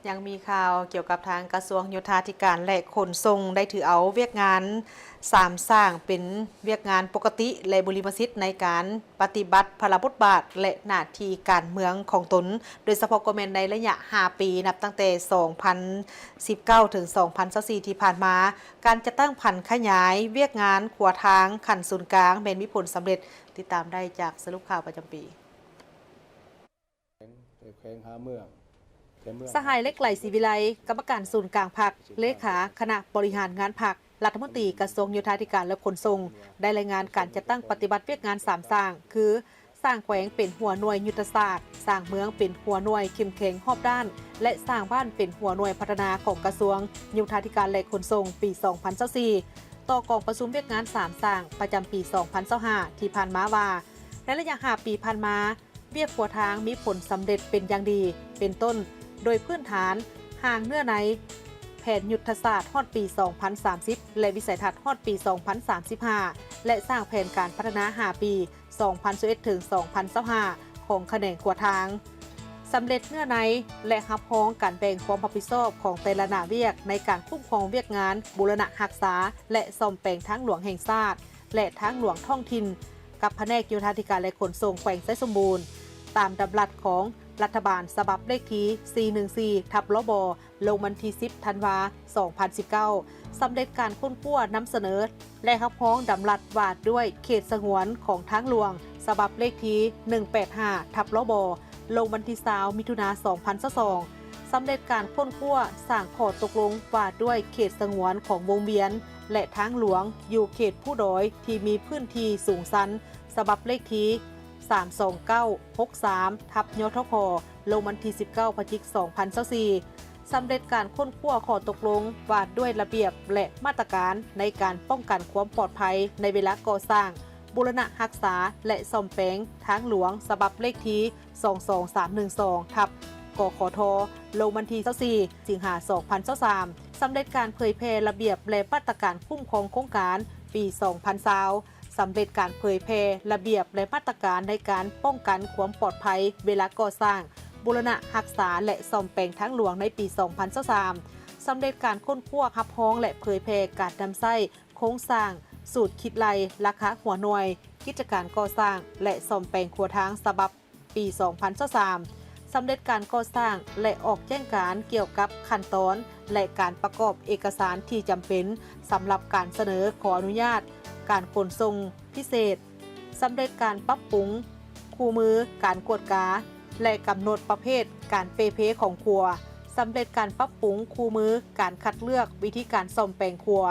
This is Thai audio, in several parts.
ยังมีข่าวเกี่ยวกับทางกระทรวงโยธาธิการและขนส่งได้ถือเอาเวียกงานสามสร้างเป็นเวียกงานปกติและบริมสิทธิ์ในการปฏิบัติพระบทบาทและหน้าที่การเมืองของตนโดยเฉพาะก็แม่นในระยะ5 ปีนับตั้งแต่ 2019 ถึง 2024 ที่ผ่านมา การจะตั้งผันขยายเวียกงานขัวทางขันศูนย์กลางแม่นมีผลสำเร็จติดตามได้จากสรุปข่าวประจำปีแขวงหาเมืองสหายเล็กไหลศรีวิไลกรรมการศูนย์กลางพรรคเลขาคณะบริหารงานพรรครัฐมนตรีกระทรวงโยธาธิการและขนส่งได้รายงานการจัดตั้งปฏิบัติเวียกงาน3 สร้างคือสร้างแขวงเป็นหัวหน่วยยุทธศาสตร์สร้างเมืองเป็นหัวหน่วยเข้มแข็งรอบด้านและสร้างบ้านเป็นหัวหน่วยพัฒนาของกระทรวงโยธาธิการและขนส่งปี 2024ต่อกองประชุมเวียกงาน3 สร้างประจำปี 2025ที่ผ่านมาว่าในระยะ5 ปีผ่านมาเวียกขัวทางมีผลสำเร็จเป็นอย่างดีเป็นต้นโดยพื้นฐานห่างเนื้อในแผนยุทธศาสตร์ฮอดปี 2030 และวิสัยทัศน์ฮอดปี 2035 และสร้างแผนการพัฒนา5 ปี 2021 ถึง 2025 ของแขนงขัวทางสำเร็จเนื้อในและรับพ้องการแบ่งความรับผิดชอบของแต่ละหน้าเวียกในการคุ้มครองเวียกงานบูรณะรักษาและซ่อมแปลงทางหลวงแห่งชาติและทางหลวงท้องถิ่นกับแผนกโยธาธิการและขนส่งแขวงไซสมบูรณ์ตามดำรัสของรัฐบาลฉบับเลขที่414/ลบลงวันที่10 ธันวาคม 2019 สำเร็จการค้นคว้านำเสนอและรับพ้องดำรัสวาดด้วยเขตสงวนของทางหลวงฉบับเลขที่185/ลบลงวันที่20 มิถุนายน 2022 สำเร็จการค้นคว้าสร้างข้อตกลงวาดด้วยเขตสงวนของวงเวียนและทางหลวงอยู่เขตผู้ดอยที่มีพื้นที่สูงชันฉบับเลขที่32963/ยทพลงวันที่19 พฤศจิกายน 2024 สำเร็จการค้นคว้าข้อตกลงวาดด้วยระเบียบและมาตรการในการป้องกันความปลอดภัยในเวลาก่อสร้างบูรณะรักษาและซ่อมแปลงทางหลวงฉบับเลขที่22312/กขทลงวันที่24 สิงหาคม 2023 สำเร็จการเผยแพร่ระเบียบและมาตรการคุ้มครองโครงการปี 2020สำเร็จการเผยแพร่ระเบียบและมาตรการในการป้องกันความปลอดภัยเวลาก่อสร้างบูรณะรักษาและซ่อมแปลงทางหลวงในปี 2023 สำเร็จการค้นคว้ารับพ้องและเผยแพร่การนำใช้โครงสร้างสูตรคิดไล่ราคาหัวหน่วยกิจการก่อสร้างและซ่อมแปลงขัวทางฉบับปี 2023 สำเร็จการก่อสร้างและออกแจ้งการเกี่ยวกับขั้นตอนและการประกอบเอกสารที่จำเป็นสำหรับการเสนอขออนุญาตการขนส่งพิเศษสำเร็จการปรับปรุงคู่มือการกวดกาและกำหนดประเภทการเปเพของครัวสำเร็จการปรับปรุงคู่มือการคัดเลือกวิธีการซ่อมแปลงครัว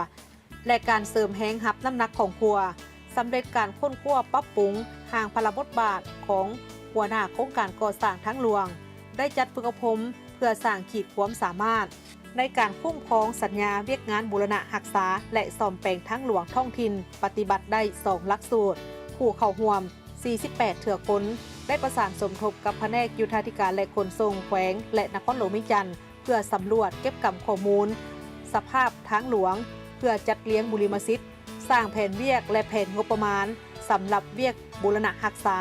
และการเสริมแห้งหับน้ำหนักของครัวสำเร็จการค้นคว้าปรับปรุงห่างพระบทบาทของหัวหน้าโครงการก่อสร้างทางหลวงได้จัดฝึกอบรมเพื่อสร้างขีดความสามารถในการคุ้มครองสัญญาเวียกงานบูรณะรักษาและซ่อมแปลงทางหลวงท้องถิ่นปฏิบัติได้2 หลักสูตรผู้เข้าร่วม48 เถื่อคนได้ประสานสมทบกับแผนกโยธาธิการและขนส่งแขวงและนครหลวงมิจันทร์เพื่อสำรวจเก็บกำข้อมูลสภาพทางหลวงเพื่อจัดเลี้ยงบุริมสิทธิ์สร้างแผนเวียกและแผนงบประมาณสำหรับเวียกบูรณะรักษา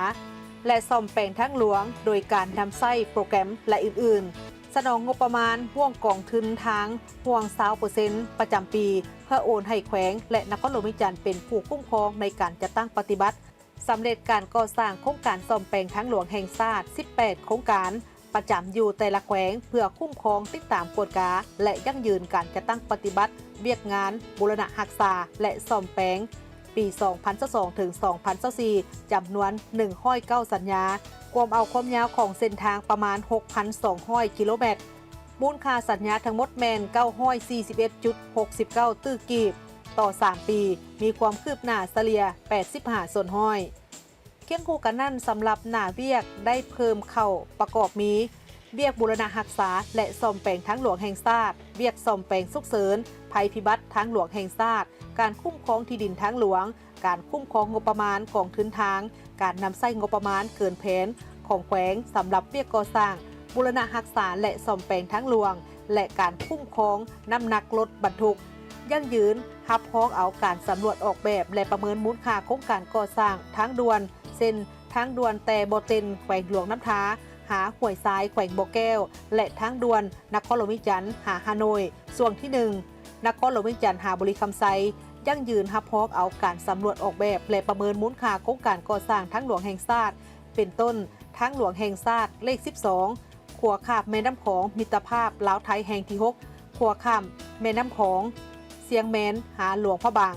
และซ่อมแปลงทางหลวงโดยการนำใช้โปรแกรมและอื่นๆสนองงบประมาณห่วงกองทุนทางห่วง 20% ประจำปีเพื่อโอนให้แขวงและนครหลวงมิจันทร์เป็นผู้คุ้มครองในการจัดตั้งปฏิบัติสำเร็จการก่อสร้างโครงการซ่อมแปลงทางหลวงแห่งชาติ18 โครงการประจำอยู่แต่ละแขวงเพื่อคุ้มครองติดตามกวดกาและยั่งยืนการจัดตั้งปฏิบัติเวียกงานบูรณะรักษาและซ่อมแปลงปี 2022 ถึง 2024 จำนวน109 สัญญาความยาวของเส้นทางประมาณ 6,200 กิโลเมตรมูลค่าสัญญาทั้งหมดแมน 941.69 ตื้อกีบต่อ 3 ปีมีความคืบหน้าเฉลี่ย 85 ส่วนห้อยเคียงคู่กันนั่นสำหรับหน้าเวียกได้เพิ่มเข้าประกอบมีเวียกบูรณะรักษาและซ่อมแปลงทางหลวงแห่งชาติเวียกซ่อมแปลงฉุกเฉินภัยพิบัติทางหลวงแห่งชาติการคุ้มครองที่ดินทางหลวงการคุ้มครองงบประมาณของทุนทางการนำใช้งบประมาณเกินแผนของแขวงสำหรับเวียกก่อสร้างบูรณะรักษาและซ่อมแปลงทางหลวงและการคุ้มครองน้ำหนักรถบรรทุกยั่งยืนรับพ้องเอาการสำรวจออกแบบและประเมินมูลค่าโครงการก่อสร้างทางด่วนเส้นทางด่วนแต่บ่เต็นแขวงหลวงน้ำท้า หาห้วยทรายแขวงบ่อแก้วและทางด่วนนครหลวงวิจันทร์หาฮานอยส่วนที่1นครหลวงวิจันทร์หาบุรีคำไซยั่งยืนรับพอกเอาการสำรวจออกแบบและประเมินมูลค่าโครงการก่อสร้างทางหลวงแห่งชาติเป็นต้นทางหลวงแห่งชาติเลข12ขัวข้ามแม่น้ำของมิตรภาพลาวไทยแห่งที่6ขัวข้ามแม่น้ำของเสียงแมนหาหลวงพระบาง